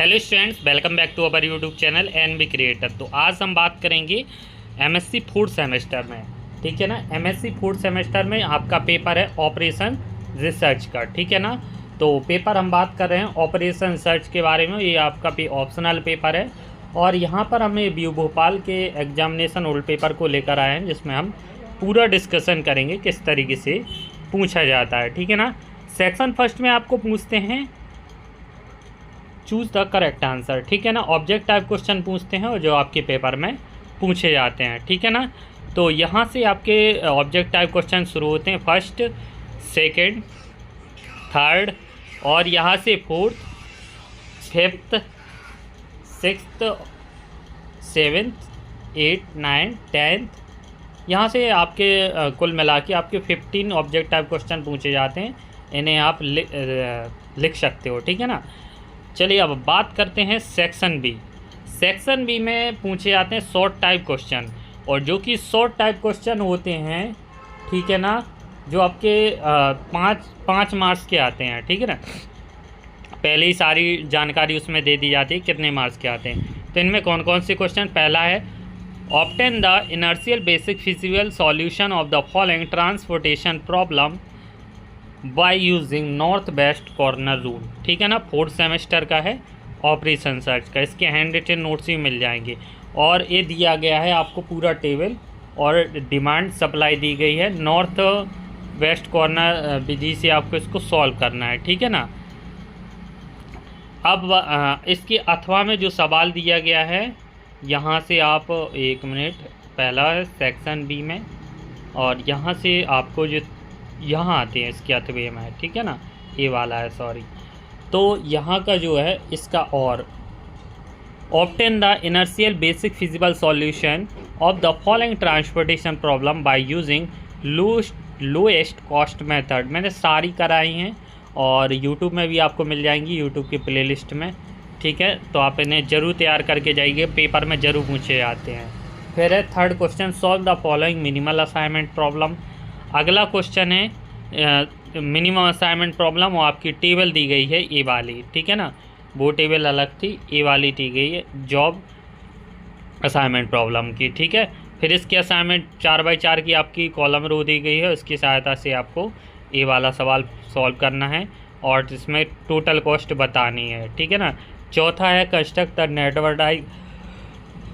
Hello students, welcome back to our YouTube channel NB creator. तो आज हम बात करेंगे एमएससी फूड सेमेस्टर में। ठीक है ना। एमएससी फूड सेमेस्टर में आपका पेपर है ऑपरेशन रिसर्च का। ठीक है ना। तो पेपर हम बात कर रहे हैं ऑपरेशन रिसर्च के बारे में। ये आपका ऑप्शनल पेपर है और यहाँ पर हमें BU भोपाल के एग्जामिनेशन ओल्ड पेपर को लेकर आए हैं, जिसमें हम पूरा डिस्कशन करेंगे किस तरीके से पूछा जाता है। ठीक है ना। सेक्शन फर्स्ट में आपको पूछते हैं चूज़ द करेक्ट आंसर। ठीक है ना। ऑब्जेक्ट टाइप क्वेश्चन पूछते हैं और जो आपके पेपर में पूछे जाते हैं। ठीक है ना। तो यहाँ से आपके ऑब्जेक्ट टाइप क्वेश्चन शुरू होते हैं फर्स्ट, सेकंड, थर्ड और यहाँ से fourth, fifth, sixth, seventh, eight, nine, tenth. यहाँ से आपके कुल मिला के आपके 15 ऑब्जेक्ट टाइप क्वेश्चन पूछे जाते हैं। इन्हें आप लिख सकते हो। ठीक है ना। चलिए अब बात करते हैं सेक्शन बी। सेक्शन बी में पूछे जाते हैं शॉर्ट टाइप क्वेश्चन, और जो कि शॉर्ट टाइप क्वेश्चन होते हैं, ठीक है ना, जो आपके 5 मार्क्स के आते हैं। ठीक है ना। पहले ही सारी जानकारी उसमें दे दी जाती है कितने मार्क्स के आते हैं। तो इनमें कौन कौन से क्वेश्चन, पहला है obtain the inertial basic physical solution of the following transportation problem by using north west corner rule. ठीक है ना। फोर्थ सेमेस्टर का है ऑपरेशन सर्च का। इसके हैंड रिटन नोट्स भी मिल जाएंगे और ये दिया गया है आपको पूरा टेबल और डिमांड सप्लाई दी गई है। नॉर्थ वेस्ट कॉर्नर विधि से आपको इसको सॉल्व करना है। ठीक है ना। अब इसके अथवा में जो सवाल दिया गया है, यहाँ से आप एक मिनट, पहला है सेक्शन बी में और यहाँ से आपको जो यहाँ आते हैं इसके अथवे में, ठीक है ना, ये वाला है, सॉरी। तो यहाँ का जो है इसका और obtain the inertial basic physical solution of the following transportation problem by using lowest cost method. मैंने सारी कराई हैं और यूट्यूब में भी आपको मिल जाएंगी, यूट्यूब की प्लेलिस्ट में। ठीक है। तो आप इन्हें ज़रूर तैयार करके जाइए, पेपर में ज़रूर पूछे जाते हैं। फिर है third question, solve the following minimal assignment problem. अगला क्वेश्चन है मिनिमम असाइनमेंट प्रॉब्लम, वो आपकी टेबल दी गई है ए वाली। ठीक है ना। वो टेबल अलग थी, ए वाली दी गई है जॉब असाइनमेंट प्रॉब्लम की। ठीक है। फिर इसके असाइनमेंट 4x4 की आपकी कॉलम रो दी गई है, उसकी सहायता से आपको ए वाला सवाल सॉल्व करना है और इसमें टोटल कॉस्ट बतानी है। ठीक है ना। चौथा है construct the network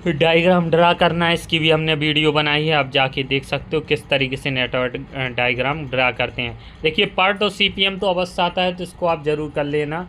diagram draw करना है। इसकी भी हमने वीडियो बनाई है, आप जाके देख सकते हो किस तरीके से नेटवर्क डायग्राम ड्रा करते हैं। देखिए पार्ट और CPM तो अवश्य आता है, तो इसको आप ज़रूर कर लेना,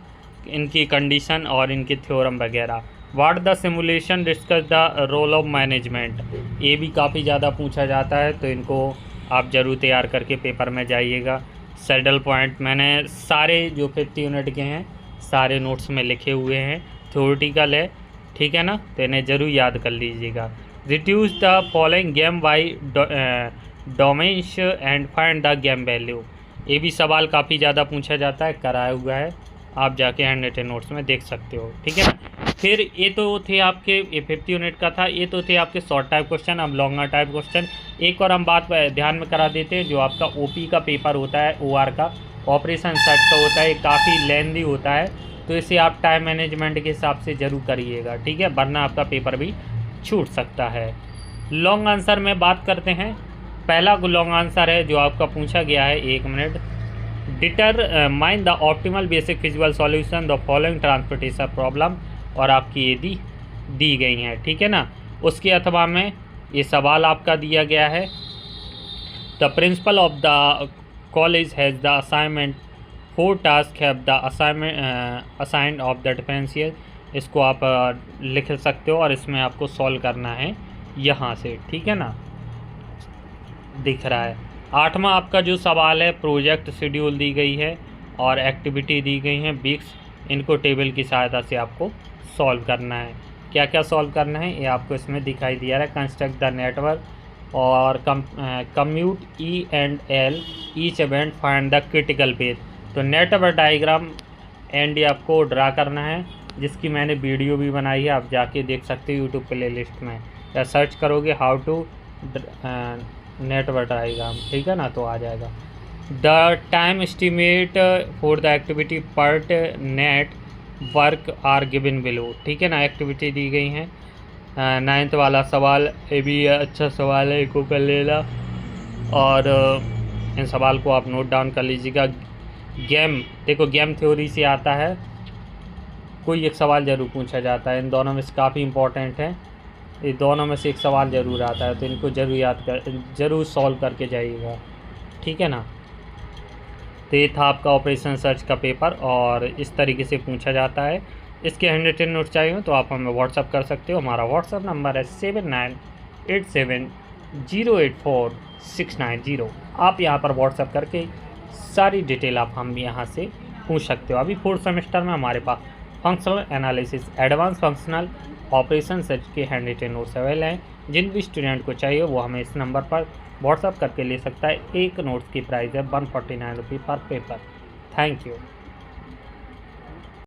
इनकी कंडीशन और इनकी थ्योरम वगैरह। What the simulation discuss the role of management, ये भी काफ़ी ज़्यादा पूछा जाता है, तो इनको आप ज़रूर तैयार करके पेपर में जाइएगा। सैडल पॉइंट मैंने सारे जो 50 यूनिट के हैं सारे नोट्स में लिखे हुए हैं, थ्योरेटिकल है। ठीक है ना। तो इन्हें ज़रूर याद कर लीजिएगा। Reduce the following game by domains and find the game value, ये भी सवाल काफ़ी ज़्यादा पूछा जाता है, कराया हुआ है, आप जाके हैंड रिटन नोट्स में देख सकते हो। ठीक है ना। फिर ये तो थे आपके, ये 50 यूनिट का था, ये तो थे आपके शॉर्ट टाइप क्वेश्चन। अब लॉन्गर टाइप क्वेश्चन एक और हम बात ध्यान में करा देते हैं। जो आपका OP का पेपर होता है, OR का ऑपरेशन सर्च का होता है, ये काफ़ी लेंदी होता है, तो इसे आप टाइम मैनेजमेंट के हिसाब से ज़रूर करिएगा। ठीक है, वरना आपका पेपर भी छूट सकता है। लॉन्ग आंसर में बात करते हैं। पहला लॉन्ग आंसर है जो आपका पूछा गया है, एक minute, determine the optimal basic physical solution the following transportation problem, और आपकी ये दी गई हैं। ठीक है ना। उसके अथवा में ये सवाल आपका दिया गया है, the principle of the college has the assignment 4 task have the assigned of the differential. इसको आप लिख सकते हो और इसमें आपको सॉल्व करना है यहाँ से। ठीक है ना, दिख रहा है। 8वां आपका जो सवाल है, प्रोजेक्ट शेड्यूल दी गई है और एक्टिविटी दी गई हैं वीक्स, इनको टेबल की सहायता से आपको सॉल्व करना है। क्या क्या सॉल्व करना है ये आपको इसमें दिखाई दिया रहा है। कंस्ट्रक्ट द नेटवर्क और commute E and L each event, find the critical page. तो नेटवर्क डायग्राम एंड आपको ड्रा करना है, जिसकी मैंने वीडियो भी बनाई है, आप जाके देख सकते हो यूट्यूब प्लेलिस्ट में, या सर्च करोगे हाउ टू नेटवर्क डायग्राम। ठीक है ना, तो आ जाएगा। The time estimate for the activity part network are given below, ठीक है ना, एक्टिविटी दी गई हैं। 9th वाला सवाल ये भी अच्छा सवाल है, इसको कर लेना और इन सवाल को आप नोट डाउन कर लीजिएगा। गेम, देखो गेम थ्योरी से आता है, कोई एक सवाल ज़रूर पूछा जाता है, इन दोनों में से काफ़ी इंपॉर्टेंट है, ये दोनों में से एक सवाल ज़रूर आता है, तो इनको ज़रूर याद कर, ज़रूर सॉल्व करके जाइएगा, ठीक है ना। तो ये था आपका ऑपरेशन सर्च का पेपर और इस तरीके से पूछा जाता है। इसके 100 नोट चाहिए हो तो आप हमें व्हाट्सअप कर सकते हो। हमारा व्हाट्सअप नंबर है 7987084690। आप यहाँ पर व्हाट्सअप करके सारी डिटेल आप हम यहाँ से पूछ सकते हो। अभी 4th सेमेस्टर में हमारे पास functional analysis, advance functional operation search के 100 नोट्स अवेलेबल हैं। जिन भी स्टूडेंट को चाहिए वो हमें इस नंबर पर व्हाट्सअप करके ले सकता है। एक नोट्स की प्राइस है 149 रुपये पर पेपर। Thank you.